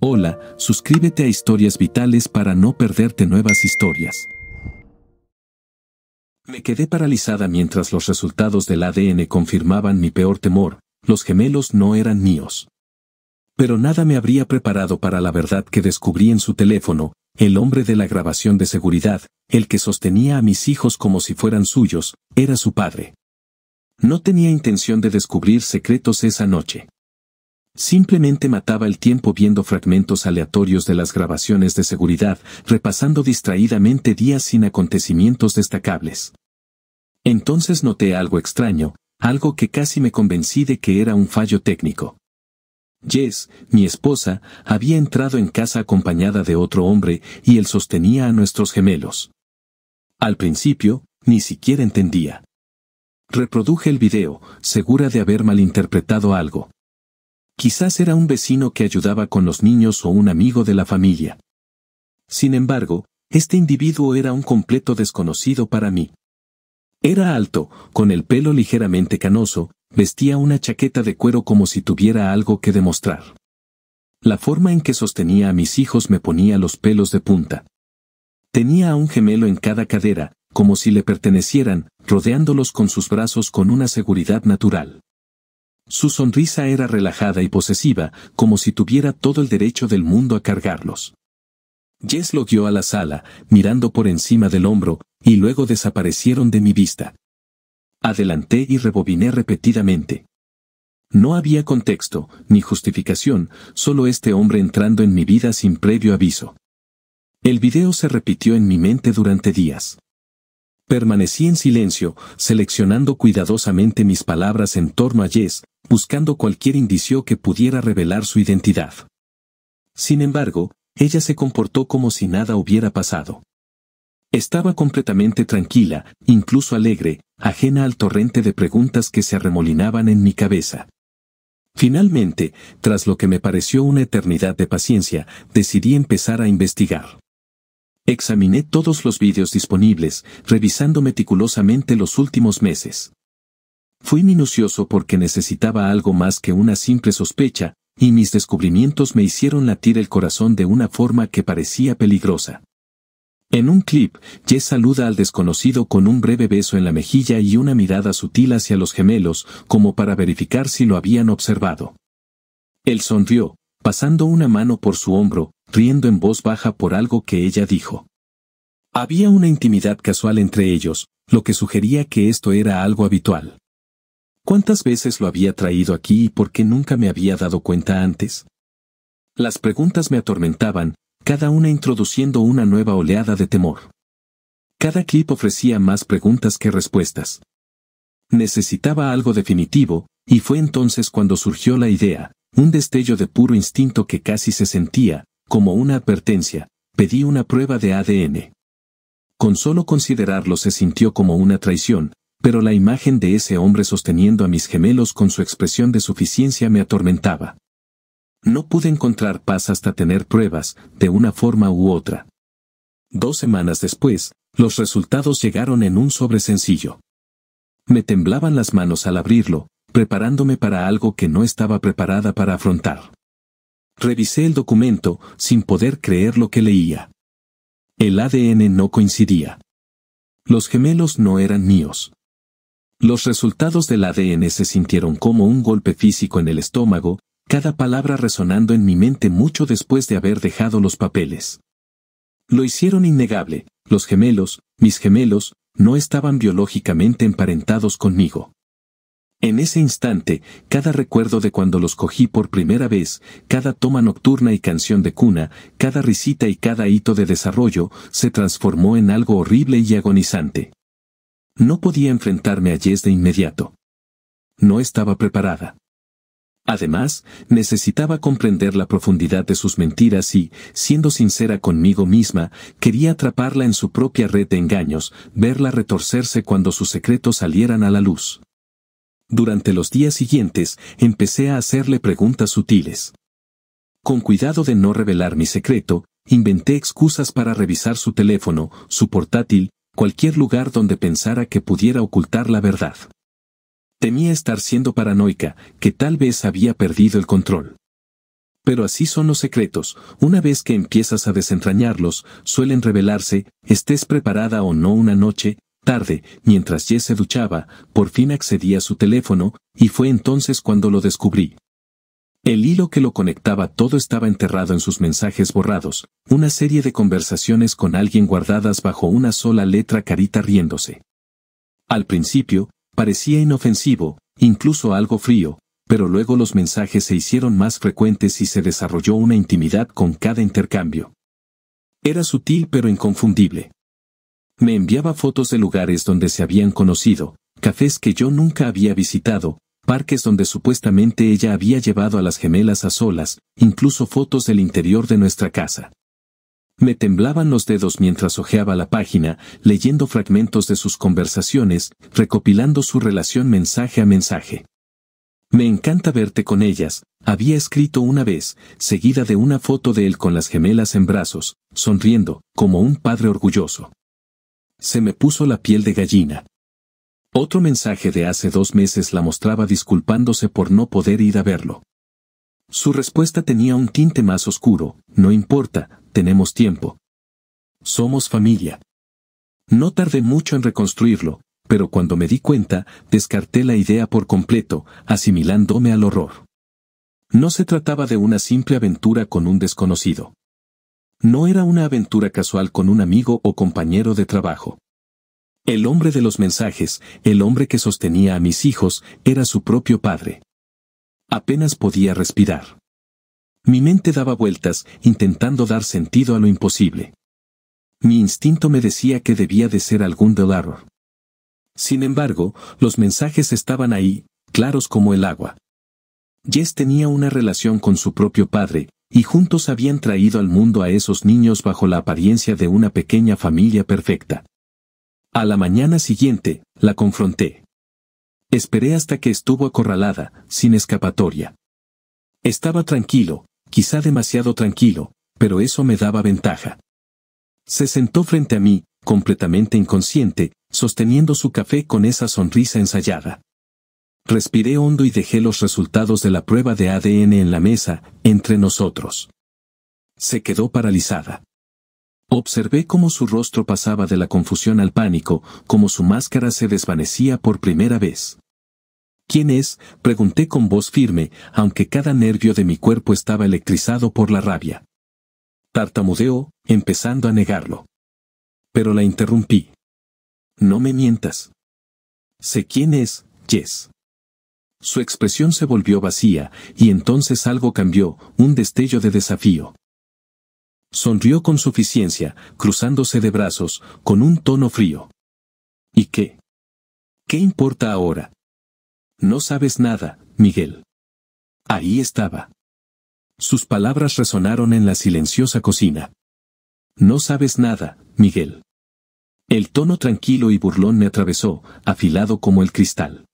Hola, suscríbete a Historias Vitales para no perderte nuevas historias. Me quedé paralizada mientras los resultados del ADN confirmaban mi peor temor: los gemelos no eran míos. Pero nada me habría preparado para la verdad que descubrí en su teléfono. El hombre de la grabación de seguridad, el que sostenía a mis hijos como si fueran suyos, era su padre. No tenía intención de descubrir secretos esa noche. Simplemente mataba el tiempo viendo fragmentos aleatorios de las grabaciones de seguridad, repasando distraídamente días sin acontecimientos destacables. Entonces noté algo extraño, algo que casi me convencí de que era un fallo técnico. Jess, mi esposa, había entrado en casa acompañada de otro hombre y él sostenía a nuestros gemelos. Al principio, ni siquiera entendía. Reproduje el video, segura de haber malinterpretado algo. Quizás era un vecino que ayudaba con los niños o un amigo de la familia. Sin embargo, este individuo era un completo desconocido para mí. Era alto, con el pelo ligeramente canoso, vestía una chaqueta de cuero como si tuviera algo que demostrar. La forma en que sostenía a mis hijos me ponía los pelos de punta. Tenía a un gemelo en cada cadera, como si le pertenecieran, rodeándolos con sus brazos con una seguridad natural. Su sonrisa era relajada y posesiva, como si tuviera todo el derecho del mundo a cargarlos. Jess lo guió a la sala, mirando por encima del hombro, y luego desaparecieron de mi vista. Adelanté y rebobiné repetidamente. No había contexto, ni justificación, solo este hombre entrando en mi vida sin previo aviso. El video se repitió en mi mente durante días. Permanecí en silencio, seleccionando cuidadosamente mis palabras en torno a Jess, buscando cualquier indicio que pudiera revelar su identidad. Sin embargo, ella se comportó como si nada hubiera pasado. Estaba completamente tranquila, incluso alegre, ajena al torrente de preguntas que se arremolinaban en mi cabeza. Finalmente, tras lo que me pareció una eternidad de paciencia, decidí empezar a investigar. Examiné todos los vídeos disponibles, revisando meticulosamente los últimos meses. Fui minucioso porque necesitaba algo más que una simple sospecha, y mis descubrimientos me hicieron latir el corazón de una forma que parecía peligrosa. En un clip, Jess saluda al desconocido con un breve beso en la mejilla y una mirada sutil hacia los gemelos, como para verificar si lo habían observado. Él sonrió, pasando una mano por su hombro, riendo en voz baja por algo que ella dijo. Había una intimidad casual entre ellos, lo que sugería que esto era algo habitual. ¿Cuántas veces lo había traído aquí y por qué nunca me había dado cuenta antes? Las preguntas me atormentaban, cada una introduciendo una nueva oleada de temor. Cada clip ofrecía más preguntas que respuestas. Necesitaba algo definitivo, y fue entonces cuando surgió la idea, un destello de puro instinto que casi se sentía, como una advertencia: pedí una prueba de ADN. Con solo considerarlo se sintió como una traición, pero la imagen de ese hombre sosteniendo a mis gemelos con su expresión de suficiencia me atormentaba. No pude encontrar paz hasta tener pruebas, de una forma u otra. 2 semanas después, los resultados llegaron en un sobre sencillo. Me temblaban las manos al abrirlo, preparándome para algo que no estaba preparada para afrontar. Revisé el documento, sin poder creer lo que leía. El ADN no coincidía. Los gemelos no eran míos. Los resultados del ADN se sintieron como un golpe físico en el estómago, cada palabra resonando en mi mente mucho después de haber dejado los papeles. Lo hicieron innegable: los gemelos, mis gemelos, no estaban biológicamente emparentados conmigo. En ese instante, cada recuerdo de cuando los cogí por primera vez, cada toma nocturna y canción de cuna, cada risita y cada hito de desarrollo, se transformó en algo horrible y agonizante. No podía enfrentarme a Jess de inmediato. No estaba preparada. Además, necesitaba comprender la profundidad de sus mentiras y, siendo sincera conmigo misma, quería atraparla en su propia red de engaños, verla retorcerse cuando sus secretos salieran a la luz. Durante los días siguientes, empecé a hacerle preguntas sutiles. Con cuidado de no revelar mi secreto, inventé excusas para revisar su teléfono, su portátil, cualquier lugar donde pensara que pudiera ocultar la verdad. Temía estar siendo paranoica, que tal vez había perdido el control. Pero así son los secretos, una vez que empiezas a desentrañarlos, suelen revelarse, estés preparada o no. Una noche, tarde, mientras Jess se duchaba, por fin accedí a su teléfono, y fue entonces cuando lo descubrí. El hilo que lo conectaba todo estaba enterrado en sus mensajes borrados, una serie de conversaciones con alguien guardadas bajo una sola letra, carita riéndose. Al principio, parecía inofensivo, incluso algo frío, pero luego los mensajes se hicieron más frecuentes y se desarrolló una intimidad con cada intercambio. Era sutil pero inconfundible. Me enviaba fotos de lugares donde se habían conocido, cafés que yo nunca había visitado, parques donde supuestamente ella había llevado a las gemelas a solas, incluso fotos del interior de nuestra casa. Me temblaban los dedos mientras hojeaba la página, leyendo fragmentos de sus conversaciones, recopilando su relación mensaje a mensaje. Me encanta verte con ellas, había escrito una vez, seguida de una foto de él con las gemelas en brazos, sonriendo, como un padre orgulloso. Se me puso la piel de gallina. Otro mensaje de hace 2 meses la mostraba disculpándose por no poder ir a verlo. Su respuesta tenía un tinte más oscuro: no importa, tenemos tiempo. Somos familia. No tardé mucho en reconstruirlo, pero cuando me di cuenta, descarté la idea por completo, asimilándome al horror. No se trataba de una simple aventura con un desconocido. No era una aventura casual con un amigo o compañero de trabajo. El hombre de los mensajes, el hombre que sostenía a mis hijos, era su propio padre. Apenas podía respirar. Mi mente daba vueltas, intentando dar sentido a lo imposible. Mi instinto me decía que debía de ser algún Delarour. Sin embargo, los mensajes estaban ahí, claros como el agua. Jess tenía una relación con su propio padre, y juntos habían traído al mundo a esos niños bajo la apariencia de una pequeña familia perfecta. A la mañana siguiente, la confronté. Esperé hasta que estuvo acorralada, sin escapatoria. Estaba tranquilo, quizá demasiado tranquilo, pero eso me daba ventaja. Se sentó frente a mí, completamente inconsciente, sosteniendo su café con esa sonrisa ensayada. Respiré hondo y dejé los resultados de la prueba de ADN en la mesa, entre nosotros. Se quedó paralizada. Observé cómo su rostro pasaba de la confusión al pánico, cómo su máscara se desvanecía por primera vez. ¿Quién es?, pregunté con voz firme, aunque cada nervio de mi cuerpo estaba electrizado por la rabia. Tartamudeó, empezando a negarlo. Pero la interrumpí. No me mientas. Sé quién es, Jess. Su expresión se volvió vacía, y entonces algo cambió, un destello de desafío. Sonrió con suficiencia, cruzándose de brazos, con un tono frío. ¿Y qué? ¿Qué importa ahora? No sabes nada, Miguel. Ahí estaba. Sus palabras resonaron en la silenciosa cocina. No sabes nada, Miguel. El tono tranquilo y burlón me atravesó, afilado como el cristal.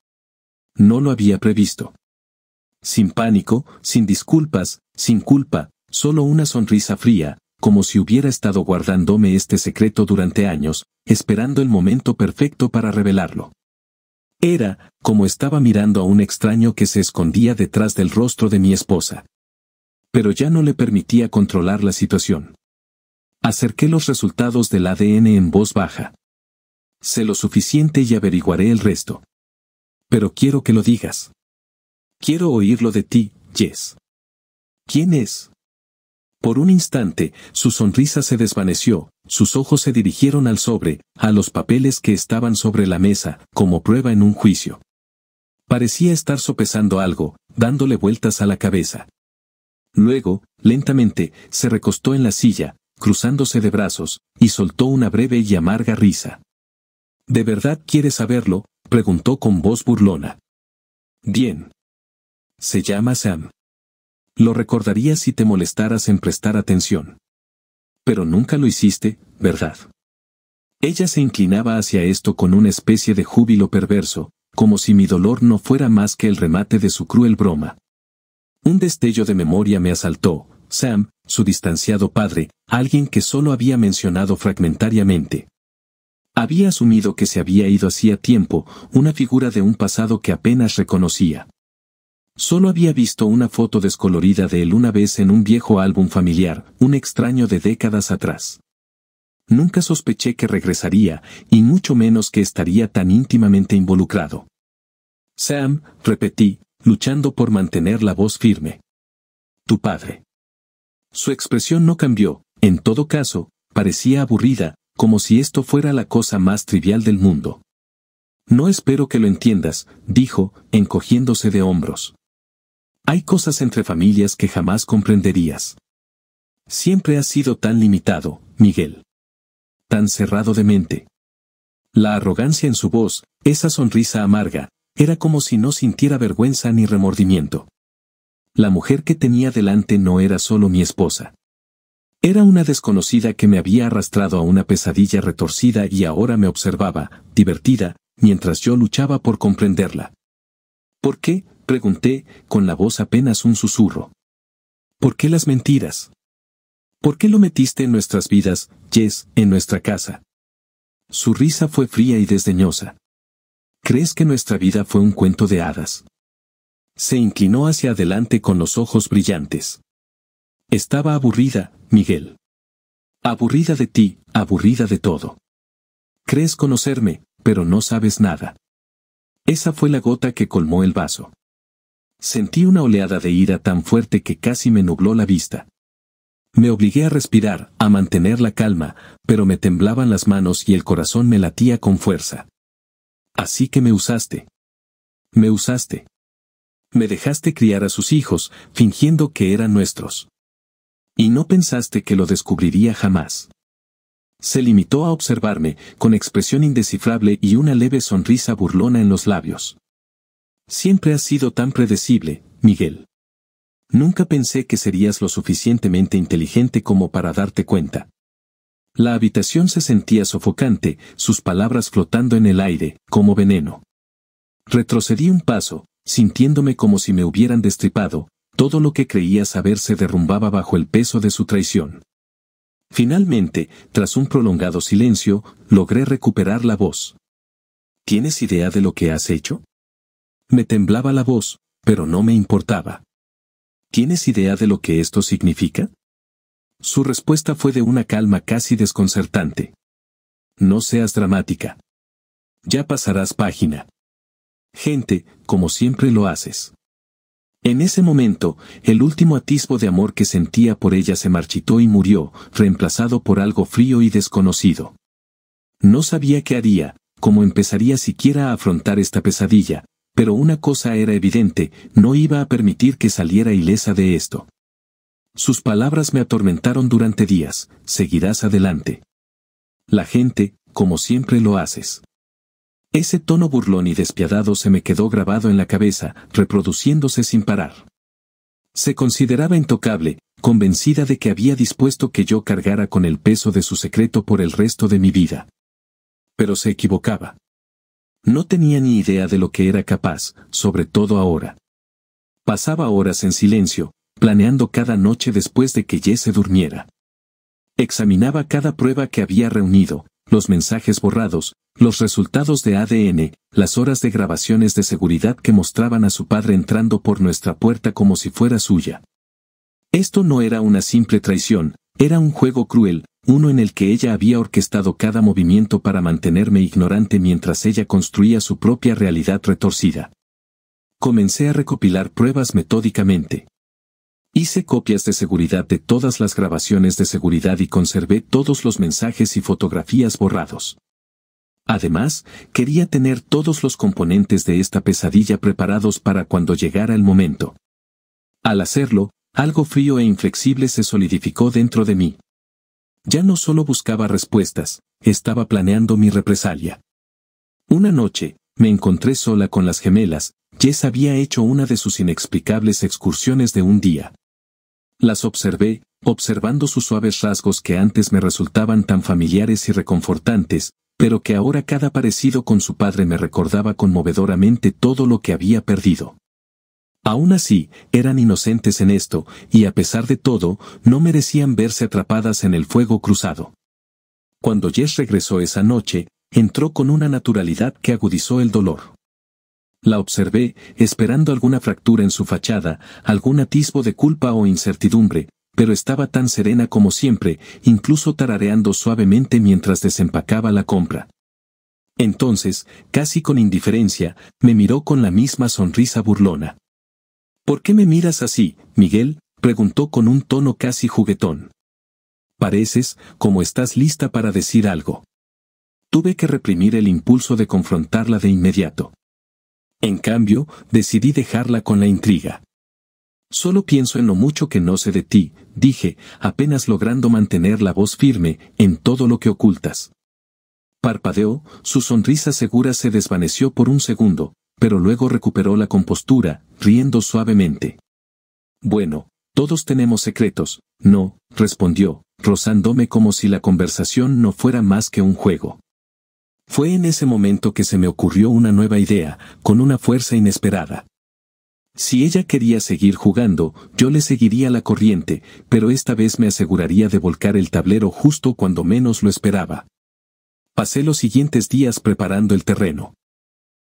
No lo había previsto. Sin pánico, sin disculpas, sin culpa, solo una sonrisa fría, como si hubiera estado guardándome este secreto durante años, esperando el momento perfecto para revelarlo. Era, como estaba mirando a un extraño que se escondía detrás del rostro de mi esposa. Pero ya no le permitía controlar la situación. Acerqué los resultados del ADN en voz baja. Sé lo suficiente y averiguaré el resto. Pero quiero que lo digas. Quiero oírlo de ti, Jess. ¿Quién es? Por un instante, su sonrisa se desvaneció, sus ojos se dirigieron al sobre, a los papeles que estaban sobre la mesa, como prueba en un juicio. Parecía estar sopesando algo, dándole vueltas a la cabeza. Luego, lentamente, se recostó en la silla, cruzándose de brazos, y soltó una breve y amarga risa. ¿De verdad quieres saberlo?, preguntó con voz burlona. Bien. Se llama Sam. Lo recordarías si te molestaras en prestar atención. Pero nunca lo hiciste, ¿verdad? Ella se inclinaba hacia esto con una especie de júbilo perverso, como si mi dolor no fuera más que el remate de su cruel broma. Un destello de memoria me asaltó. Sam, su distanciado padre, alguien que solo había mencionado fragmentariamente. Había asumido que se había ido hacía tiempo, una figura de un pasado que apenas reconocía. Solo había visto una foto descolorida de él una vez en un viejo álbum familiar, un extraño de décadas atrás. Nunca sospeché que regresaría, y mucho menos que estaría tan íntimamente involucrado. Sam, repetí, luchando por mantener la voz firme. Tu padre. Su expresión no cambió, en todo caso, parecía aburrida, como si esto fuera la cosa más trivial del mundo. No espero que lo entiendas, dijo, encogiéndose de hombros. Hay cosas entre familias que jamás comprenderías. Siempre has sido tan limitado, Miguel. Tan cerrado de mente. La arrogancia en su voz, esa sonrisa amarga, era como si no sintiera vergüenza ni remordimiento. La mujer que tenía delante no era solo mi esposa. Era una desconocida que me había arrastrado a una pesadilla retorcida y ahora me observaba, divertida, mientras yo luchaba por comprenderla. ¿Por qué?, pregunté, con la voz apenas un susurro. ¿Por qué las mentiras? ¿Por qué lo metiste en nuestras vidas, Jess, en nuestra casa? Su risa fue fría y desdeñosa. ¿Crees que nuestra vida fue un cuento de hadas? Se inclinó hacia adelante con los ojos brillantes. Estaba aburrida, Miguel. Aburrida de ti, aburrida de todo. Crees conocerme, pero no sabes nada. Esa fue la gota que colmó el vaso. Sentí una oleada de ira tan fuerte que casi me nubló la vista. Me obligué a respirar, a mantener la calma, pero me temblaban las manos y el corazón me latía con fuerza. Así que me usaste. Me usaste. Me dejaste criar a sus hijos, fingiendo que eran nuestros. Y no pensaste que lo descubriría jamás. Se limitó a observarme, con expresión indescifrable y una leve sonrisa burlona en los labios. Siempre has sido tan predecible, Miguel. Nunca pensé que serías lo suficientemente inteligente como para darte cuenta. La habitación se sentía sofocante, sus palabras flotando en el aire, como veneno. Retrocedí un paso, sintiéndome como si me hubieran destripado, todo lo que creía saber se derrumbaba bajo el peso de su traición. Finalmente, tras un prolongado silencio, logré recuperar la voz. ¿Tienes idea de lo que has hecho? Me temblaba la voz, pero no me importaba. ¿Tienes idea de lo que esto significa? Su respuesta fue de una calma casi desconcertante. No seas dramática. Ya pasarás página. Gente, como siempre lo haces. En ese momento, el último atisbo de amor que sentía por ella se marchitó y murió, reemplazado por algo frío y desconocido. No sabía qué haría, cómo empezaría siquiera a afrontar esta pesadilla, pero una cosa era evidente, no iba a permitir que saliera ilesa de esto. Sus palabras me atormentaron durante días, seguirás adelante. La gente, como siempre lo haces. Ese tono burlón y despiadado se me quedó grabado en la cabeza, reproduciéndose sin parar. Se consideraba intocable, convencida de que había dispuesto que yo cargara con el peso de su secreto por el resto de mi vida. Pero se equivocaba. No tenía ni idea de lo que era capaz, sobre todo ahora. Pasaba horas en silencio, planeando cada noche después de que Jess se durmiera. Examinaba cada prueba que había reunido, los mensajes borrados, los resultados de ADN, las horas de grabaciones de seguridad que mostraban a su padre entrando por nuestra puerta como si fuera suya. Esto no era una simple traición, era un juego cruel, uno en el que ella había orquestado cada movimiento para mantenerme ignorante mientras ella construía su propia realidad retorcida. Comencé a recopilar pruebas metódicamente. Hice copias de seguridad de todas las grabaciones de seguridad y conservé todos los mensajes y fotografías borrados. Además, quería tener todos los componentes de esta pesadilla preparados para cuando llegara el momento. Al hacerlo, algo frío e inflexible se solidificó dentro de mí. Ya no solo buscaba respuestas, estaba planeando mi represalia. Una noche, me encontré sola con las gemelas. Jess había hecho una de sus inexplicables excursiones de un día. Las observé, observando sus suaves rasgos que antes me resultaban tan familiares y reconfortantes, pero que ahora cada parecido con su padre me recordaba conmovedoramente todo lo que había perdido. Aún así, eran inocentes en esto, y a pesar de todo, no merecían verse atrapadas en el fuego cruzado. Cuando Jess regresó esa noche, entró con una naturalidad que agudizó el dolor. La observé, esperando alguna fractura en su fachada, algún atisbo de culpa o incertidumbre, pero estaba tan serena como siempre, incluso tarareando suavemente mientras desempacaba la compra. Entonces, casi con indiferencia, me miró con la misma sonrisa burlona. ¿Por qué me miras así, Miguel?, preguntó con un tono casi juguetón. Pareces como estás lista para decir algo. Tuve que reprimir el impulso de confrontarla de inmediato. En cambio, decidí dejarla con la intriga. Solo pienso en lo mucho que no sé de ti, dije, apenas logrando mantener la voz firme en todo lo que ocultas. Parpadeó, su sonrisa segura se desvaneció por un segundo, pero luego recuperó la compostura, riendo suavemente. Bueno, todos tenemos secretos, ¿no?, respondió, rozándome como si la conversación no fuera más que un juego. Fue en ese momento que se me ocurrió una nueva idea, con una fuerza inesperada. Si ella quería seguir jugando, yo le seguiría la corriente, pero esta vez me aseguraría de volcar el tablero justo cuando menos lo esperaba. Pasé los siguientes días preparando el terreno.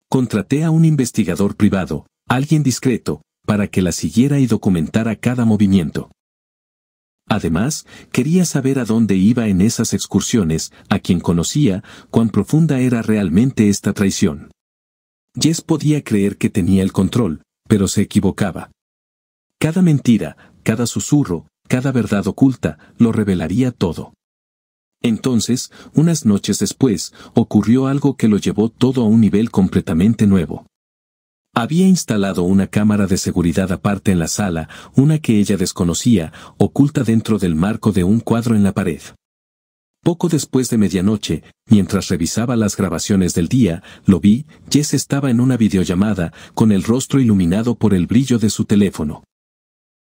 Contraté a un investigador privado, alguien discreto, para que la siguiera y documentara cada movimiento. Además, quería saber a dónde iba en esas excursiones, a quien conocía, cuán profunda era realmente esta traición. Jess podía creer que tenía el control, pero se equivocaba. Cada mentira, cada susurro, cada verdad oculta, lo revelaría todo. Entonces, unas noches después, ocurrió algo que lo llevó todo a un nivel completamente nuevo. Había instalado una cámara de seguridad aparte en la sala, una que ella desconocía, oculta dentro del marco de un cuadro en la pared. Poco después de medianoche, mientras revisaba las grabaciones del día, lo vi. Jess estaba en una videollamada, con el rostro iluminado por el brillo de su teléfono.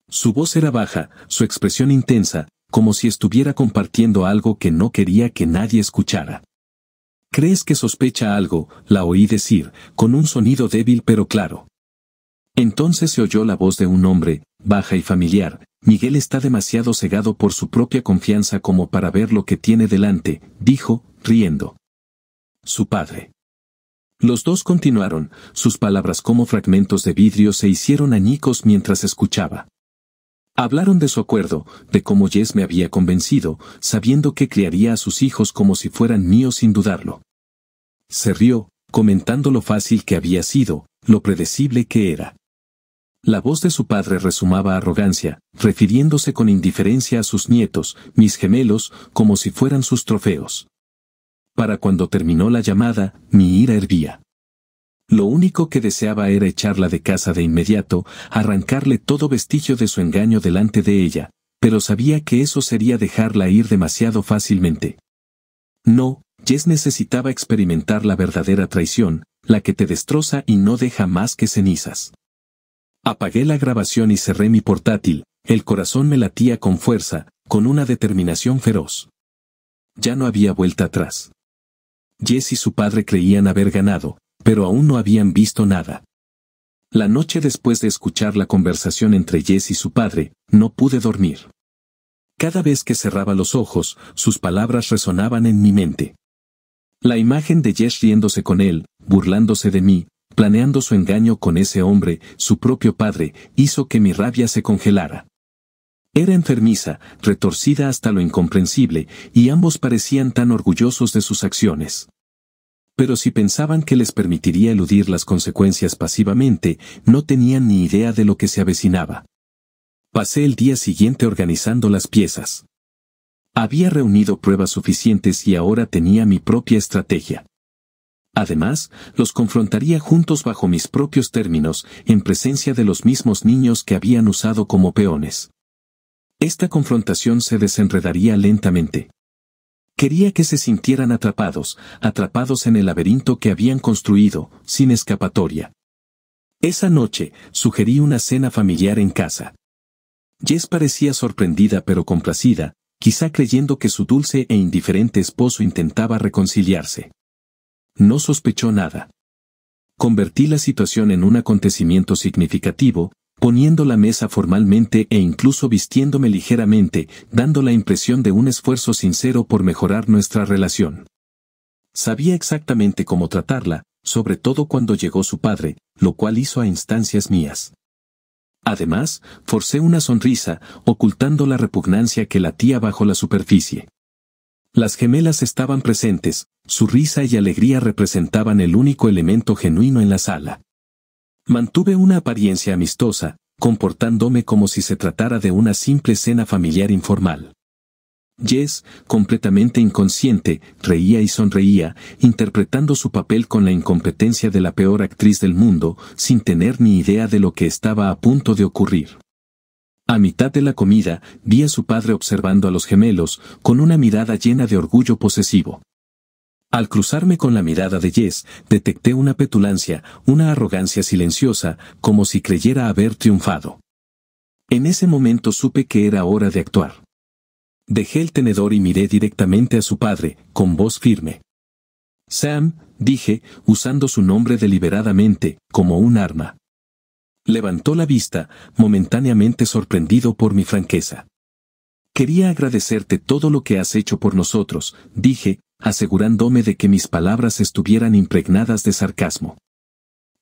Su voz era baja, su expresión intensa, como si estuviera compartiendo algo que no quería que nadie escuchara. ¿Crees que sospecha algo?, la oí decir, con un sonido débil pero claro. Entonces se oyó la voz de un hombre, baja y familiar. Miguel está demasiado cegado por su propia confianza como para ver lo que tiene delante, dijo, riendo. Su padre. Los dos continuaron, sus palabras como fragmentos de vidrio se hicieron añicos mientras escuchaba. Hablaron de su acuerdo, de cómo Jess me había convencido, sabiendo que criaría a sus hijos como si fueran míos sin dudarlo. Se rió, comentando lo fácil que había sido, lo predecible que era. La voz de su padre resumaba arrogancia, refiriéndose con indiferencia a sus nietos, mis gemelos, como si fueran sus trofeos. Para cuando terminó la llamada, mi ira hervía. Lo único que deseaba era echarla de casa de inmediato, arrancarle todo vestigio de su engaño delante de ella, pero sabía que eso sería dejarla ir demasiado fácilmente. No, Jess necesitaba experimentar la verdadera traición, la que te destroza y no deja más que cenizas. Apagué la grabación y cerré mi portátil, el corazón me latía con fuerza, con una determinación feroz. Ya no había vuelta atrás. Jess y su padre creían haber ganado, pero aún no habían visto nada. La noche después de escuchar la conversación entre Jess y su padre, no pude dormir. Cada vez que cerraba los ojos, sus palabras resonaban en mi mente. La imagen de Jess riéndose con él, burlándose de mí, planeando su engaño con ese hombre, su propio padre, hizo que mi rabia se congelara. Era enfermiza, retorcida hasta lo incomprensible, y ambos parecían tan orgullosos de sus acciones. Pero si pensaban que les permitiría eludir las consecuencias pasivamente, no tenían ni idea de lo que se avecinaba. Pasé el día siguiente organizando las piezas. Había reunido pruebas suficientes y ahora tenía mi propia estrategia. Además, los confrontaría juntos bajo mis propios términos, en presencia de los mismos niños que habían usado como peones. Esta confrontación se desenredaría lentamente. Quería que se sintieran atrapados en el laberinto que habían construido, sin escapatoria. Esa noche, sugerí una cena familiar en casa. Jess parecía sorprendida pero complacida, quizá creyendo que su dulce e indiferente esposo intentaba reconciliarse. No sospechó nada. Convertí la situación en un acontecimiento significativo, poniendo la mesa formalmente e incluso vistiéndome ligeramente, dando la impresión de un esfuerzo sincero por mejorar nuestra relación. Sabía exactamente cómo tratarla, sobre todo cuando llegó su padre, lo cual hizo a instancias mías. Además, forcé una sonrisa, ocultando la repugnancia que latía bajo la superficie. Las gemelas estaban presentes, su risa y alegría representaban el único elemento genuino en la sala. Mantuve una apariencia amistosa, comportándome como si se tratara de una simple cena familiar informal. Jess, completamente inconsciente, reía y sonreía, interpretando su papel con la incompetencia de la peor actriz del mundo, sin tener ni idea de lo que estaba a punto de ocurrir. A mitad de la comida, vi a su padre observando a los gemelos, con una mirada llena de orgullo posesivo. Al cruzarme con la mirada de Jess, detecté una petulancia, una arrogancia silenciosa, como si creyera haber triunfado. En ese momento supe que era hora de actuar. Dejé el tenedor y miré directamente a su padre, con voz firme. Sam, dije, usando su nombre deliberadamente, como un arma. Levantó la vista, momentáneamente sorprendido por mi franqueza. Quería agradecerte todo lo que has hecho por nosotros, dije, asegurándome de que mis palabras estuvieran impregnadas de sarcasmo.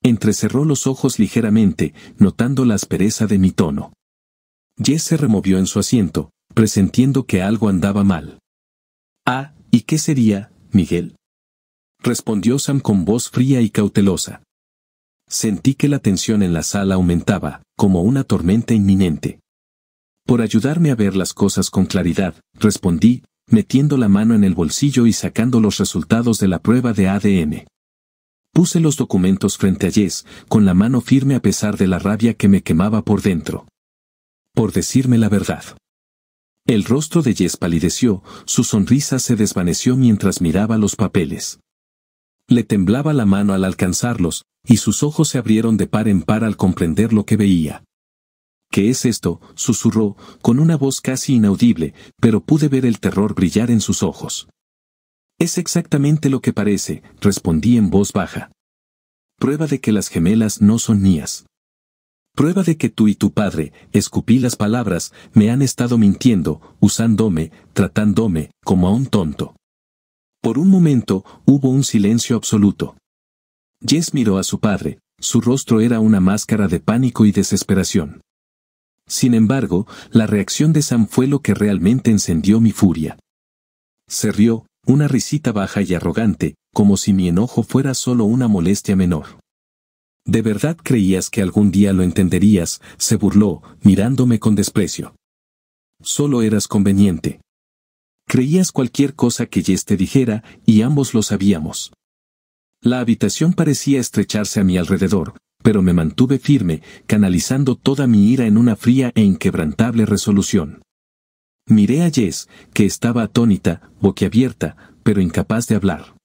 Entrecerró los ojos ligeramente, notando la aspereza de mi tono. Jess se removió en su asiento, presentiendo que algo andaba mal. Ah, ¿y qué sería, Miguel? Respondió Sam con voz fría y cautelosa. Sentí que la tensión en la sala aumentaba, como una tormenta inminente. Por ayudarme a ver las cosas con claridad, respondí, metiendo la mano en el bolsillo y sacando los resultados de la prueba de ADN. Puse los documentos frente a Jess, con la mano firme a pesar de la rabia que me quemaba por dentro. Por decirme la verdad. El rostro de Jess palideció, su sonrisa se desvaneció mientras miraba los papeles. Le temblaba la mano al alcanzarlos, y sus ojos se abrieron de par en par al comprender lo que veía. ¿Qué es esto?, susurró, con una voz casi inaudible, pero pude ver el terror brillar en sus ojos. Es exactamente lo que parece, respondí en voz baja. Prueba de que las gemelas no son mías. Prueba de que tú y tu padre, escupí las palabras, me han estado mintiendo, usándome, tratándome, como a un tonto. Por un momento, hubo un silencio absoluto. Jess miró a su padre, su rostro era una máscara de pánico y desesperación. Sin embargo, la reacción de Sam fue lo que realmente encendió mi furia. Se rió, una risita baja y arrogante, como si mi enojo fuera solo una molestia menor. ¿De verdad creías que algún día lo entenderías?, se burló, mirándome con desprecio. Solo eras conveniente. Creías cualquier cosa que Jess te dijera, y ambos lo sabíamos. La habitación parecía estrecharse a mi alrededor, pero me mantuve firme, canalizando toda mi ira en una fría e inquebrantable resolución. Miré a Jess, que estaba atónita, boquiabierta, pero incapaz de hablar.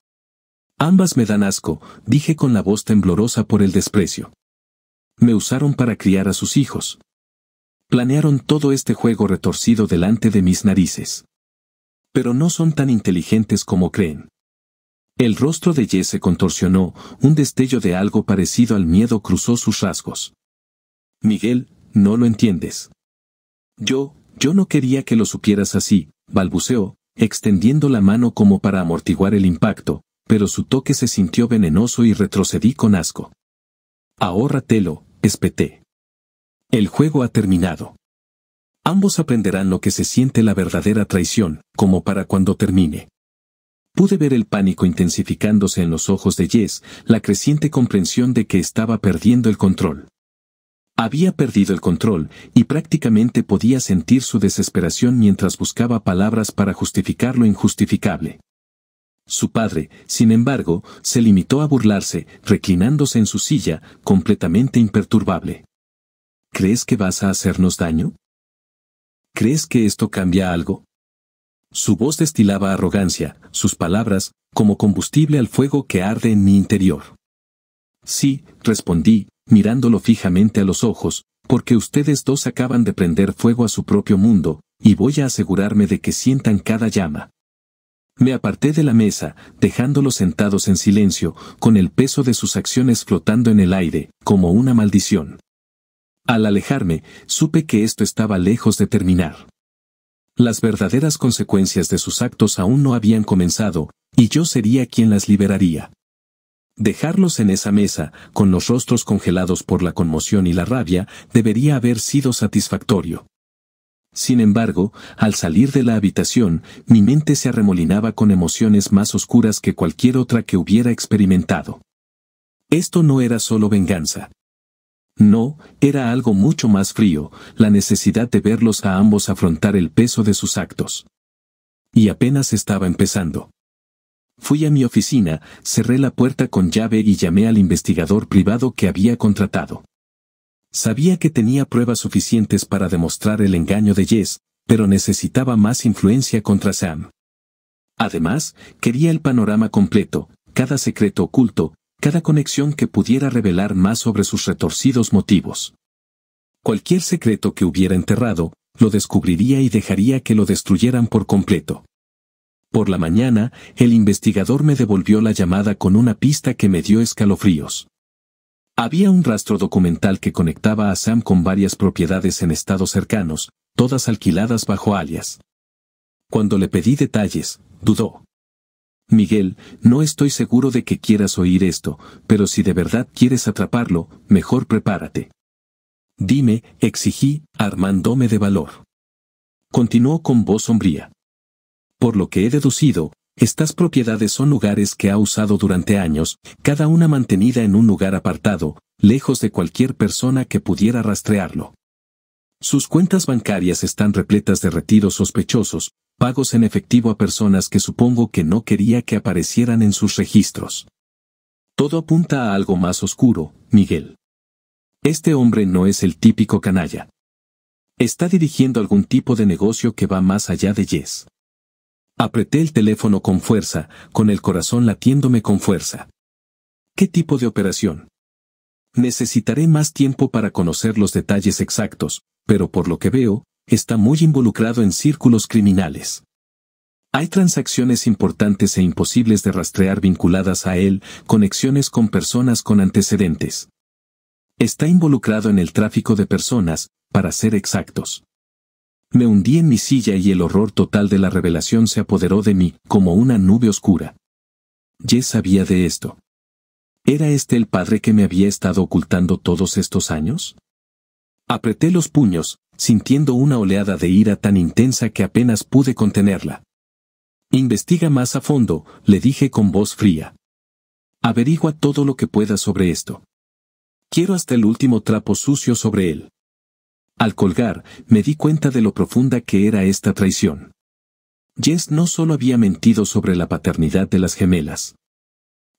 Ambas me dan asco, dije con la voz temblorosa por el desprecio. Me usaron para criar a sus hijos. Planearon todo este juego retorcido delante de mis narices. Pero no son tan inteligentes como creen. El rostro de Jess se contorsionó, un destello de algo parecido al miedo cruzó sus rasgos. Miguel, no lo entiendes. Yo no quería que lo supieras así, balbuceó, extendiendo la mano como para amortiguar el impacto, pero su toque se sintió venenoso y retrocedí con asco. Ahórratelo, espeté. El juego ha terminado. Ambos aprenderán lo que se siente la verdadera traición, como para cuando termine. Pude ver el pánico intensificándose en los ojos de Jess, la creciente comprensión de que estaba perdiendo el control. Había perdido el control, y prácticamente podía sentir su desesperación mientras buscaba palabras para justificar lo injustificable. Su padre, sin embargo, se limitó a burlarse, reclinándose en su silla, completamente imperturbable. ¿Crees que vas a hacernos daño? ¿Crees que esto cambia algo? Su voz destilaba arrogancia, sus palabras, como combustible al fuego que arde en mi interior. Sí, respondí, mirándolo fijamente a los ojos, porque ustedes dos acaban de prender fuego a su propio mundo, y voy a asegurarme de que sientan cada llama. Me aparté de la mesa, dejándolos sentados en silencio, con el peso de sus acciones flotando en el aire, como una maldición. Al alejarme, supe que esto estaba lejos de terminar. Las verdaderas consecuencias de sus actos aún no habían comenzado, y yo sería quien las liberaría. Dejarlos en esa mesa, con los rostros congelados por la conmoción y la rabia, debería haber sido satisfactorio. Sin embargo, al salir de la habitación, mi mente se arremolinaba con emociones más oscuras que cualquier otra que hubiera experimentado. Esto no era solo venganza. No, era algo mucho más frío, la necesidad de verlos a ambos afrontar el peso de sus actos. Y apenas estaba empezando. Fui a mi oficina, cerré la puerta con llave y llamé al investigador privado que había contratado. Sabía que tenía pruebas suficientes para demostrar el engaño de Jess, pero necesitaba más influencia contra Sam. Además, quería el panorama completo, cada secreto oculto, cada conexión que pudiera revelar más sobre sus retorcidos motivos. Cualquier secreto que hubiera enterrado, lo descubriría y dejaría que lo destruyeran por completo. Por la mañana, el investigador me devolvió la llamada con una pista que me dio escalofríos. Había un rastro documental que conectaba a Sam con varias propiedades en estados cercanos, todas alquiladas bajo alias. Cuando le pedí detalles, dudó. Miguel, no estoy seguro de que quieras oír esto, pero si de verdad quieres atraparlo, mejor prepárate. Dime, exigí, armándome de valor. Continuó con voz sombría. Por lo que he deducido, estas propiedades son lugares que ha usado durante años, cada una mantenida en un lugar apartado, lejos de cualquier persona que pudiera rastrearlo. Sus cuentas bancarias están repletas de retiros sospechosos, pagos en efectivo a personas que supongo que no quería que aparecieran en sus registros. Todo apunta a algo más oscuro, Miguel. Este hombre no es el típico canalla. Está dirigiendo algún tipo de negocio que va más allá de Jess. Apreté el teléfono con fuerza, con el corazón latiéndome con fuerza. ¿Qué tipo de operación? Necesitaré más tiempo para conocer los detalles exactos, pero por lo que veo, está muy involucrado en círculos criminales. Hay transacciones importantes e imposibles de rastrear vinculadas a él, conexiones con personas con antecedentes. Está involucrado en el tráfico de personas, para ser exactos. Me hundí en mi silla y el horror total de la revelación se apoderó de mí, como una nube oscura. Jess sabía de esto. ¿Era este el padre que me había estado ocultando todos estos años? Apreté los puños, sintiendo una oleada de ira tan intensa que apenas pude contenerla. Investiga más a fondo, le dije con voz fría. Averigua todo lo que puedas sobre esto. Quiero hasta el último trapo sucio sobre él. Al colgar, me di cuenta de lo profunda que era esta traición. Jess no solo había mentido sobre la paternidad de las gemelas.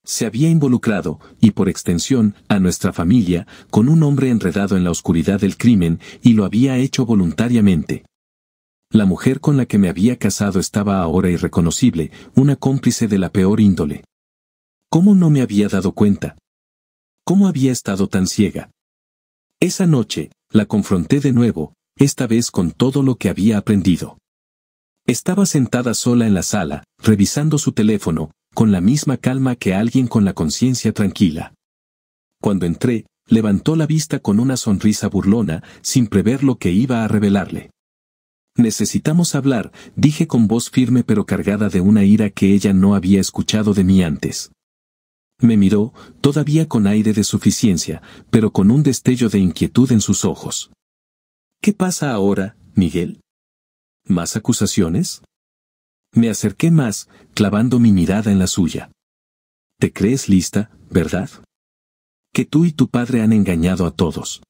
Se había involucrado, y por extensión, a nuestra familia, con un hombre enredado en la oscuridad del crimen, y lo había hecho voluntariamente. La mujer con la que me había casado estaba ahora irreconocible, una cómplice de la peor índole. ¿Cómo no me había dado cuenta? ¿Cómo había estado tan ciega? Esa noche, la confronté de nuevo, esta vez con todo lo que había aprendido. Estaba sentada sola en la sala, revisando su teléfono, con la misma calma que alguien con la conciencia tranquila. Cuando entré, levantó la vista con una sonrisa burlona, sin prever lo que iba a revelarle. Necesitamos hablar, dije con voz firme pero cargada de una ira que ella no había escuchado de mí antes. Me miró, todavía con aire de suficiencia, pero con un destello de inquietud en sus ojos. ¿Qué pasa ahora, Miguel? ¿Más acusaciones? Me acerqué más, clavando mi mirada en la suya. ¿Te crees lista, verdad? Que tú y tu padre han engañado a todos.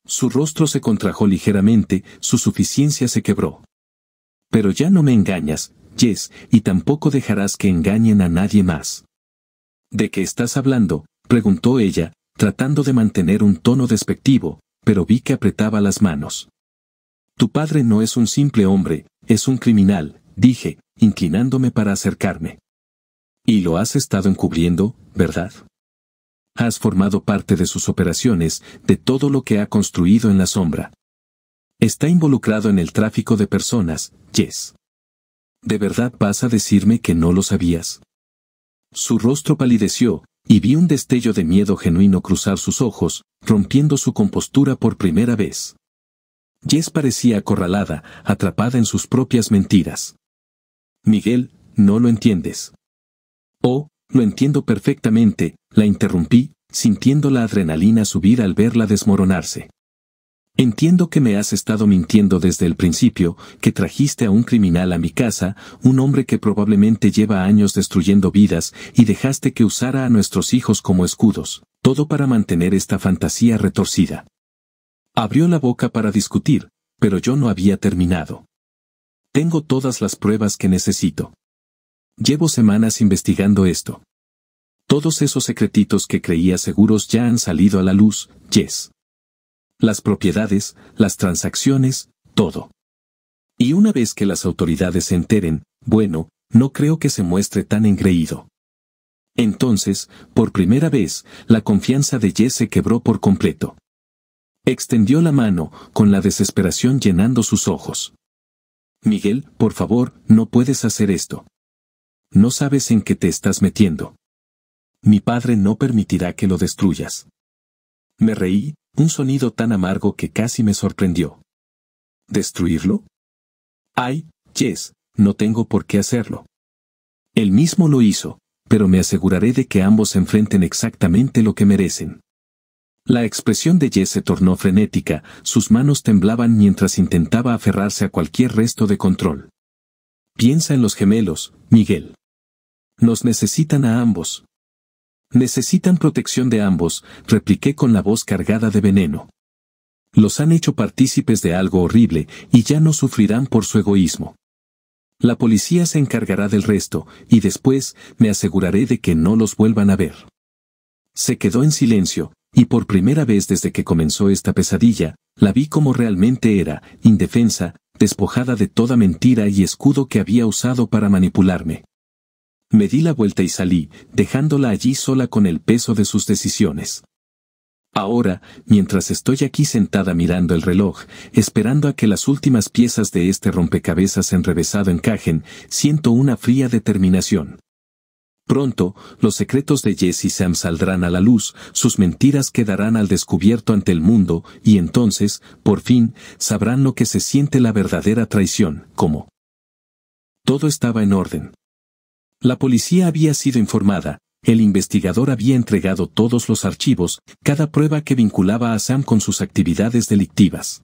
Su rostro se contrajo ligeramente, su suficiencia se quebró. Pero ya no me engañas, Jess, y tampoco dejarás que engañen a nadie más. ¿De qué estás hablando?, preguntó ella, tratando de mantener un tono despectivo, pero vi que apretaba las manos. Tu padre no es un simple hombre, es un criminal, dije, inclinándome para acercarme. Y lo has estado encubriendo, ¿verdad? Has formado parte de sus operaciones, de todo lo que ha construido en la sombra. Está involucrado en el tráfico de personas, Jess. ¿De verdad vas a decirme que no lo sabías? Su rostro palideció, y vi un destello de miedo genuino cruzar sus ojos, rompiendo su compostura por primera vez. Jess parecía acorralada, atrapada en sus propias mentiras. Miguel, no lo entiendes. Oh, Lo entiendo perfectamente, la interrumpí, sintiendo la adrenalina subir al verla desmoronarse. Entiendo que me has estado mintiendo desde el principio, que trajiste a un criminal a mi casa, un hombre que probablemente lleva años destruyendo vidas, y dejaste que usara a nuestros hijos como escudos, todo para mantener esta fantasía retorcida. Abrió la boca para discutir, pero yo no había terminado. Tengo todas las pruebas que necesito. Llevo semanas investigando esto. Todos esos secretitos que creía seguros ya han salido a la luz, Jess. Las propiedades, las transacciones, todo. Y una vez que las autoridades se enteren, bueno, no creo que se muestre tan engreído. Entonces, por primera vez, la confianza de Jess se quebró por completo. Extendió la mano, con la desesperación llenando sus ojos. Miguel, por favor, no puedes hacer esto. No sabes en qué te estás metiendo. Mi padre no permitirá que lo destruyas. Me reí, un sonido tan amargo que casi me sorprendió. ¿Destruirlo? Ay, Jess, no tengo por qué hacerlo. Él mismo lo hizo, pero me aseguraré de que ambos enfrenten exactamente lo que merecen. La expresión de Jess se tornó frenética, sus manos temblaban mientras intentaba aferrarse a cualquier resto de control. Piensa en los gemelos, Miguel. Nos necesitan a ambos. Necesitan protección de ambos, repliqué con la voz cargada de veneno. Los han hecho partícipes de algo horrible, y ya no sufrirán por su egoísmo. La policía se encargará del resto, y después, me aseguraré de que no los vuelvan a ver. Se quedó en silencio, y por primera vez desde que comenzó esta pesadilla, la vi como realmente era, indefensa, despojada de toda mentira y escudo que había usado para manipularme. Me di la vuelta y salí, dejándola allí sola con el peso de sus decisiones. Ahora, mientras estoy aquí sentada mirando el reloj, esperando a que las últimas piezas de este rompecabezas enrevesado encajen, siento una fría determinación. Pronto, los secretos de Jess y Sam saldrán a la luz, sus mentiras quedarán al descubierto ante el mundo, y entonces, por fin, sabrán lo que se siente la verdadera traición, como. Todo estaba en orden. La policía había sido informada, el investigador había entregado todos los archivos, cada prueba que vinculaba a Sam con sus actividades delictivas.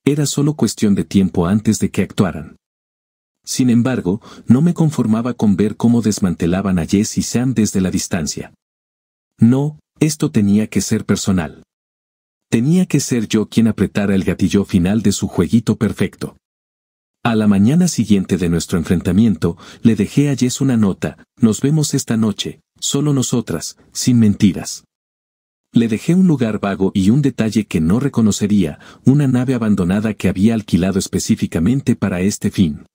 Era solo cuestión de tiempo antes de que actuaran. Sin embargo, no me conformaba con ver cómo desmantelaban a Jess y Sam desde la distancia. No, esto tenía que ser personal. Tenía que ser yo quien apretara el gatillo final de su jueguito perfecto. A la mañana siguiente de nuestro enfrentamiento, le dejé a Jess una nota: nos vemos esta noche, solo nosotras, sin mentiras. Le dejé un lugar vago y un detalle que no reconocería, una nave abandonada que había alquilado específicamente para este fin.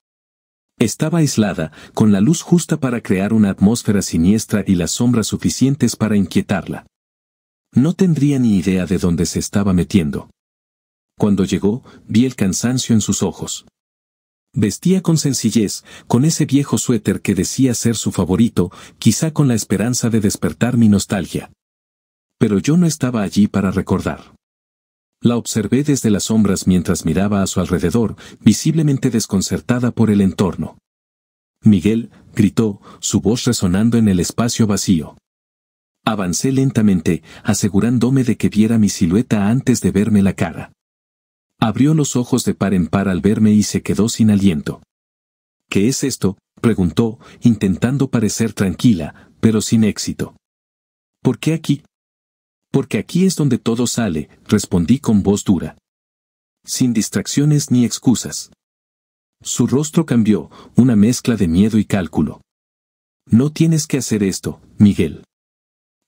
Estaba aislada, con la luz justa para crear una atmósfera siniestra y las sombras suficientes para inquietarla. No tendría ni idea de dónde se estaba metiendo. Cuando llegó, vi el cansancio en sus ojos. Vestía con sencillez, con ese viejo suéter que decía ser su favorito, quizá con la esperanza de despertar mi nostalgia. Pero yo no estaba allí para recordar. La observé desde las sombras mientras miraba a su alrededor, visiblemente desconcertada por el entorno. Miguel, gritó, su voz resonando en el espacio vacío. Avancé lentamente, asegurándome de que viera mi silueta antes de verme la cara. Abrió los ojos de par en par al verme y se quedó sin aliento. ¿Qué es esto?, preguntó, intentando parecer tranquila, pero sin éxito. ¿Por qué aquí? Porque aquí es donde todo sale, respondí con voz dura. Sin distracciones ni excusas. Su rostro cambió, una mezcla de miedo y cálculo. No tienes que hacer esto, Miguel.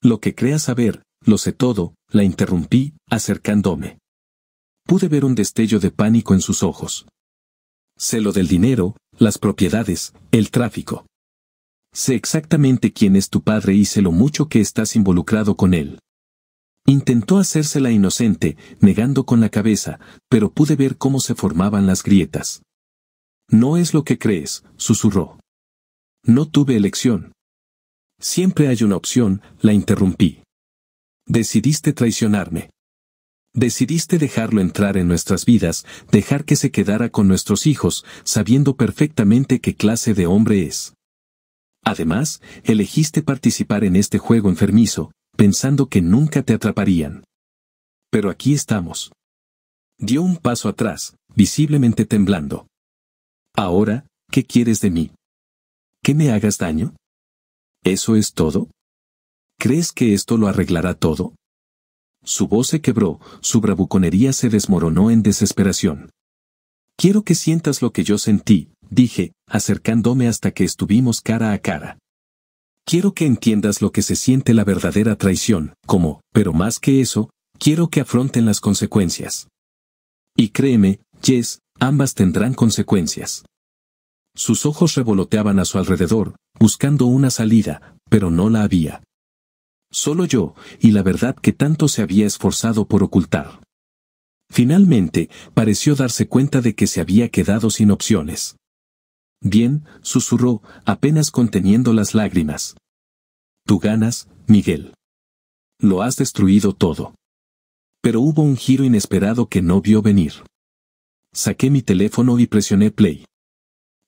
Lo que creas saber, lo sé todo, la interrumpí, acercándome. Pude ver un destello de pánico en sus ojos. Sé lo del dinero, las propiedades, el tráfico. Sé exactamente quién es tu padre y sé lo mucho que estás involucrado con él. Intentó hacérsela inocente, negando con la cabeza, pero pude ver cómo se formaban las grietas. No es lo que crees, susurró. No tuve elección. Siempre hay una opción, la interrumpí. Decidiste traicionarme. Decidiste dejarlo entrar en nuestras vidas, dejar que se quedara con nuestros hijos, sabiendo perfectamente qué clase de hombre es. Además, elegiste participar en este juego enfermizo, pensando que nunca te atraparían. Pero aquí estamos. Dio un paso atrás, visiblemente temblando. Ahora, ¿qué quieres de mí? ¿Que me hagas daño? ¿Eso es todo? ¿Crees que esto lo arreglará todo? Su voz se quebró, su bravuconería se desmoronó en desesperación. Quiero que sientas lo que yo sentí, dije, acercándome hasta que estuvimos cara a cara. Quiero que entiendas lo que se siente la verdadera traición, pero más que eso, quiero que afronten las consecuencias. Y créeme, Jess, ambas tendrán consecuencias. Sus ojos revoloteaban a su alrededor, buscando una salida, pero no la había. Solo yo, y la verdad que tanto se había esforzado por ocultar. Finalmente, pareció darse cuenta de que se había quedado sin opciones. Bien, susurró, apenas conteniendo las lágrimas. Tú ganas, Miguel. Lo has destruido todo. Pero hubo un giro inesperado que no vio venir. Saqué mi teléfono y presioné play.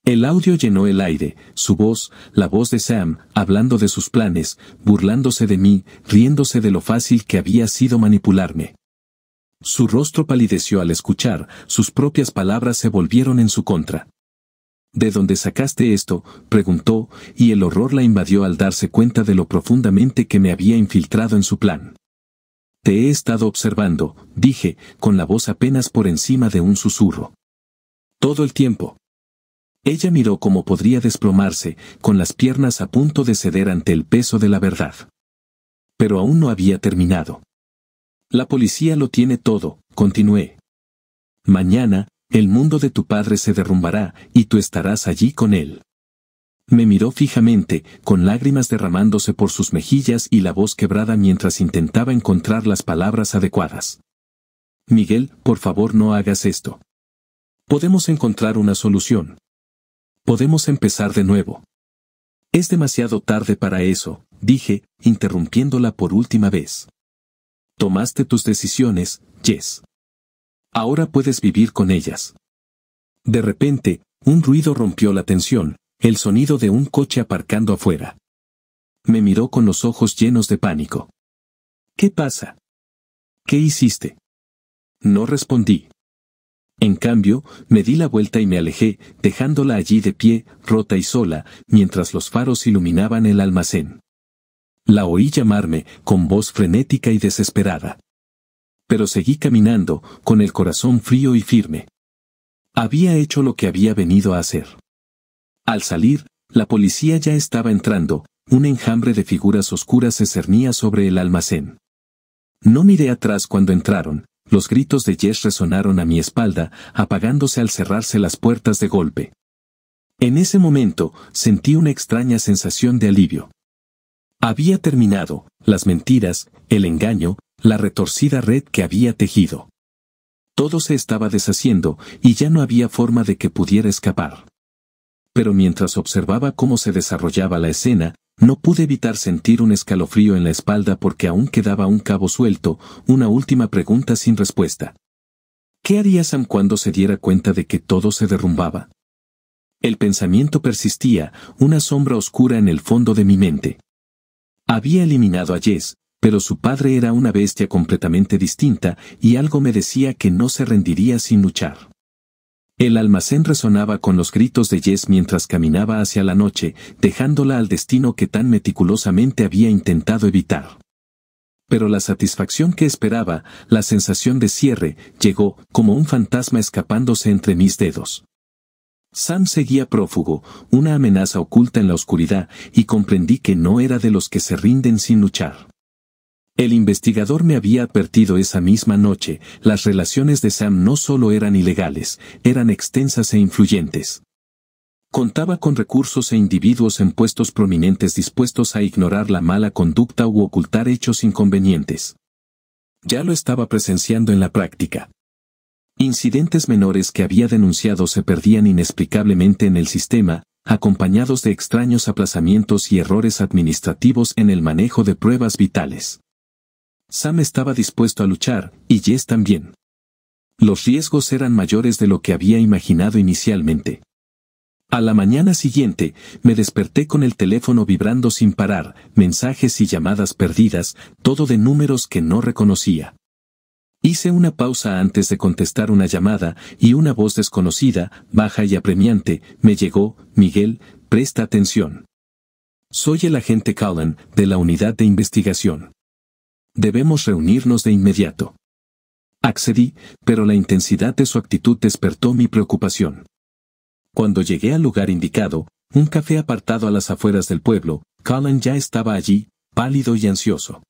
El audio llenó el aire, su voz, la voz de Sam, hablando de sus planes, burlándose de mí, riéndose de lo fácil que había sido manipularme. Su rostro palideció al escuchar, sus propias palabras se volvieron en su contra. ¿De dónde sacaste esto?, preguntó, y el horror la invadió al darse cuenta de lo profundamente que me había infiltrado en su plan. Te he estado observando, dije, con la voz apenas por encima de un susurro. Todo el tiempo. Ella miró cómo podría desplomarse, con las piernas a punto de ceder ante el peso de la verdad. Pero aún no había terminado. La policía lo tiene todo, continué. Mañana, el mundo de tu padre se derrumbará, y tú estarás allí con él. Me miró fijamente, con lágrimas derramándose por sus mejillas y la voz quebrada mientras intentaba encontrar las palabras adecuadas. Miguel, por favor no hagas esto. Podemos encontrar una solución. Podemos empezar de nuevo. Es demasiado tarde para eso, dije, interrumpiéndola por última vez. Tomaste tus decisiones, Jess. Ahora puedes vivir con ellas. De repente, un ruido rompió la tensión, el sonido de un coche aparcando afuera. Me miró con los ojos llenos de pánico. ¿Qué pasa? ¿Qué hiciste? No respondí. En cambio, me di la vuelta y me alejé, dejándola allí de pie, rota y sola, mientras los faros iluminaban el almacén. La oí llamarme, con voz frenética y desesperada. Pero seguí caminando, con el corazón frío y firme. Había hecho lo que había venido a hacer. Al salir, la policía ya estaba entrando, un enjambre de figuras oscuras se cernía sobre el almacén. No miré atrás cuando entraron. Los gritos de Jess resonaron a mi espalda, apagándose al cerrarse las puertas de golpe. En ese momento, sentí una extraña sensación de alivio. Había terminado, las mentiras, el engaño, la retorcida red que había tejido. Todo se estaba deshaciendo, y ya no había forma de que pudiera escapar. Pero mientras observaba cómo se desarrollaba la escena, no pude evitar sentir un escalofrío en la espalda porque aún quedaba un cabo suelto, una última pregunta sin respuesta. ¿Qué haría Sam cuando se diera cuenta de que todo se derrumbaba? El pensamiento persistía, una sombra oscura en el fondo de mi mente. Había eliminado a Jess, pero su padre era una bestia completamente distinta, y algo me decía que no se rendiría sin luchar. El almacén resonaba con los gritos de Jess mientras caminaba hacia la noche, dejándola al destino que tan meticulosamente había intentado evitar. Pero la satisfacción que esperaba, la sensación de cierre, llegó, como un fantasma escapándose entre mis dedos. Sam seguía prófugo, una amenaza oculta en la oscuridad, y comprendí que no era de los que se rinden sin luchar. El investigador me había advertido esa misma noche, las relaciones de Sam no solo eran ilegales, eran extensas e influyentes. Contaba con recursos e individuos en puestos prominentes dispuestos a ignorar la mala conducta u ocultar hechos inconvenientes. Ya lo estaba presenciando en la práctica. Incidentes menores que había denunciado se perdían inexplicablemente en el sistema, acompañados de extraños aplazamientos y errores administrativos en el manejo de pruebas vitales. Sam estaba dispuesto a luchar, y Jess también. Los riesgos eran mayores de lo que había imaginado inicialmente. A la mañana siguiente, me desperté con el teléfono vibrando sin parar, mensajes y llamadas perdidas, todo de números que no reconocía. Hice una pausa antes de contestar una llamada, y una voz desconocida, baja y apremiante, me llegó: Miguel, presta atención. Soy el agente Cullen, de la unidad de investigación. Debemos reunirnos de inmediato. Accedí, pero la intensidad de su actitud despertó mi preocupación. Cuando llegué al lugar indicado, un café apartado a las afueras del pueblo, Cullen ya estaba allí, pálido y ansioso.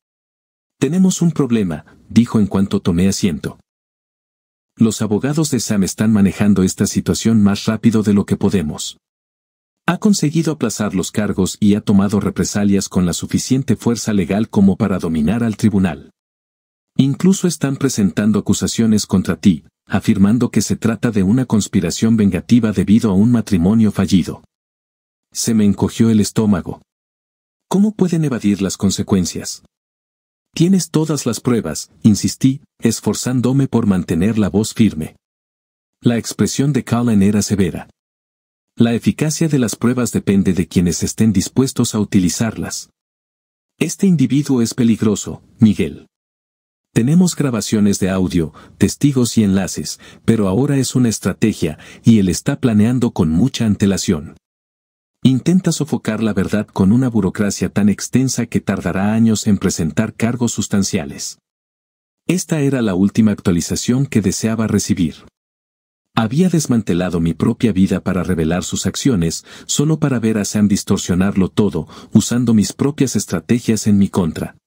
Tenemos un problema, dijo en cuanto tomé asiento. Los abogados de Sam están manejando esta situación más rápido de lo que podemos. Ha conseguido aplazar los cargos y ha tomado represalias con la suficiente fuerza legal como para dominar al tribunal. Incluso están presentando acusaciones contra ti, afirmando que se trata de una conspiración vengativa debido a un matrimonio fallido. Se me encogió el estómago. ¿Cómo pueden evadir las consecuencias? Tienes todas las pruebas, insistí, esforzándome por mantener la voz firme. La expresión de Cullen era severa. La eficacia de las pruebas depende de quienes estén dispuestos a utilizarlas. Este individuo es peligroso, Miguel. Tenemos grabaciones de audio, testigos y enlaces, pero ahora es una estrategia, y él está planeando con mucha antelación. Intenta sofocar la verdad con una burocracia tan extensa que tardará años en presentar cargos sustanciales. Esta era la última actualización que deseaba recibir. Había desmantelado mi propia vida para revelar sus acciones, solo para ver a Sam distorsionarlo todo, usando mis propias estrategias en mi contra.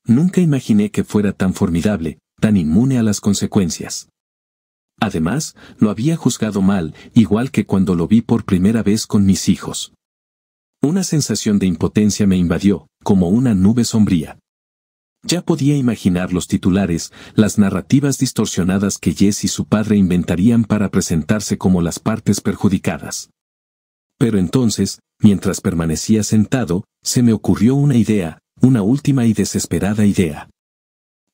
Nunca imaginé que fuera tan formidable, tan inmune a las consecuencias. Además, lo había juzgado mal, igual que cuando lo vi por primera vez con mis hijos. Una sensación de impotencia me invadió, como una nube sombría. Ya podía imaginar los titulares, las narrativas distorsionadas que Jess y su padre inventarían para presentarse como las partes perjudicadas. Pero entonces, mientras permanecía sentado, se me ocurrió una idea, una última y desesperada idea.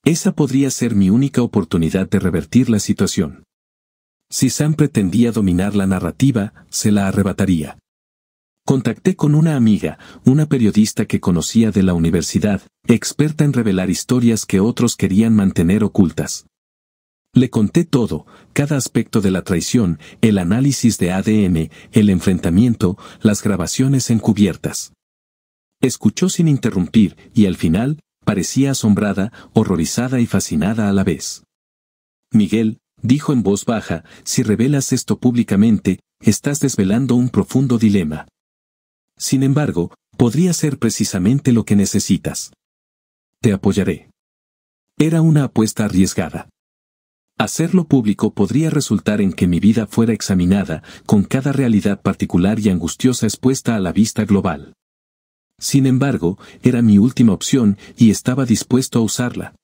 Esa podría ser mi única oportunidad de revertir la situación. Si Sam pretendía dominar la narrativa, se la arrebataría. Contacté con una amiga, una periodista que conocía de la universidad, experta en revelar historias que otros querían mantener ocultas. Le conté todo, cada aspecto de la traición, el análisis de ADN, el enfrentamiento, las grabaciones encubiertas. Escuchó sin interrumpir, y al final, parecía asombrada, horrorizada y fascinada a la vez. Miguel, dijo en voz baja, si revelas esto públicamente, estás desvelando un profundo dilema. Sin embargo, podría ser precisamente lo que necesitas. Te apoyaré. Era una apuesta arriesgada. Hacerlo público podría resultar en que mi vida fuera examinada, con cada realidad particular y angustiosa expuesta a la vista global. Sin embargo, era mi última opción y estaba dispuesto a usarla.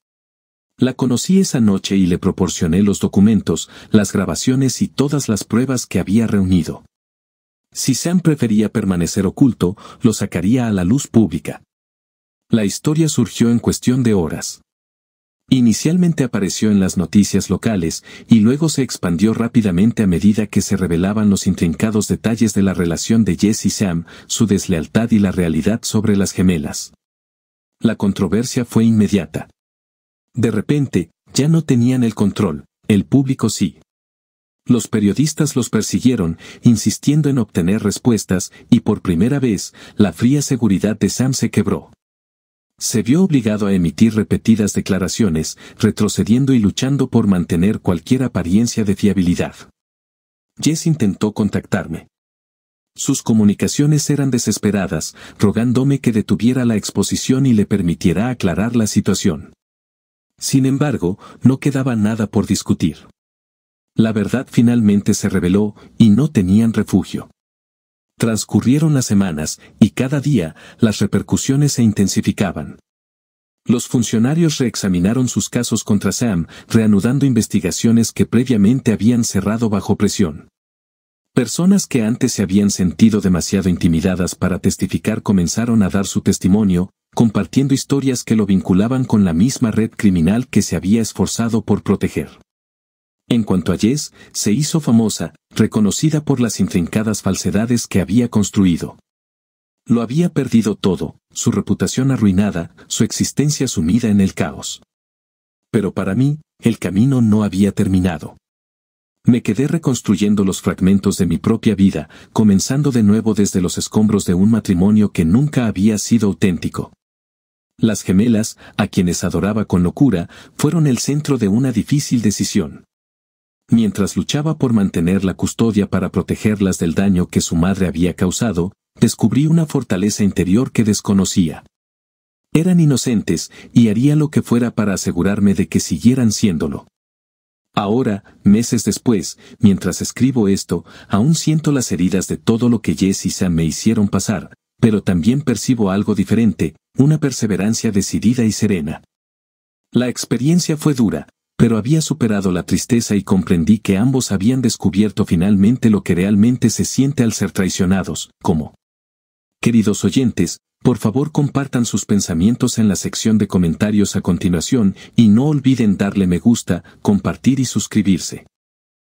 La conocí esa noche y le proporcioné los documentos, las grabaciones y todas las pruebas que había reunido. Si Sam prefería permanecer oculto, lo sacaría a la luz pública. La historia surgió en cuestión de horas. Inicialmente apareció en las noticias locales, y luego se expandió rápidamente a medida que se revelaban los intrincados detalles de la relación de Jess y Sam, su deslealtad y la realidad sobre las gemelas. La controversia fue inmediata. De repente, ya no tenían el control, el público sí. Los periodistas los persiguieron, insistiendo en obtener respuestas, y por primera vez, la fría seguridad de Sam se quebró. Se vio obligado a emitir repetidas declaraciones, retrocediendo y luchando por mantener cualquier apariencia de fiabilidad. Jess intentó contactarme. Sus comunicaciones eran desesperadas, rogándome que detuviera la exposición y le permitiera aclarar la situación. Sin embargo, no quedaba nada por discutir. La verdad finalmente se reveló, y no tenían refugio. Transcurrieron las semanas, y cada día, las repercusiones se intensificaban. Los funcionarios reexaminaron sus casos contra Sam, reanudando investigaciones que previamente habían cerrado bajo presión. Personas que antes se habían sentido demasiado intimidadas para testificar comenzaron a dar su testimonio, compartiendo historias que lo vinculaban con la misma red criminal que se había esforzado por proteger. En cuanto a Jess, se hizo famosa, reconocida por las intrincadas falsedades que había construido. Lo había perdido todo, su reputación arruinada, su existencia sumida en el caos. Pero para mí, el camino no había terminado. Me quedé reconstruyendo los fragmentos de mi propia vida, comenzando de nuevo desde los escombros de un matrimonio que nunca había sido auténtico. Las gemelas, a quienes adoraba con locura, fueron el centro de una difícil decisión. Mientras luchaba por mantener la custodia para protegerlas del daño que su madre había causado, descubrí una fortaleza interior que desconocía. Eran inocentes, y haría lo que fuera para asegurarme de que siguieran siéndolo. Ahora, meses después, mientras escribo esto, aún siento las heridas de todo lo que Jess y Sam me hicieron pasar, pero también percibo algo diferente, una perseverancia decidida y serena. La experiencia fue dura, pero había superado la tristeza y comprendí que ambos habían descubierto finalmente lo que realmente se siente al ser traicionados, como. Queridos oyentes, por favor compartan sus pensamientos en la sección de comentarios a continuación y no olviden darle me gusta, compartir y suscribirse.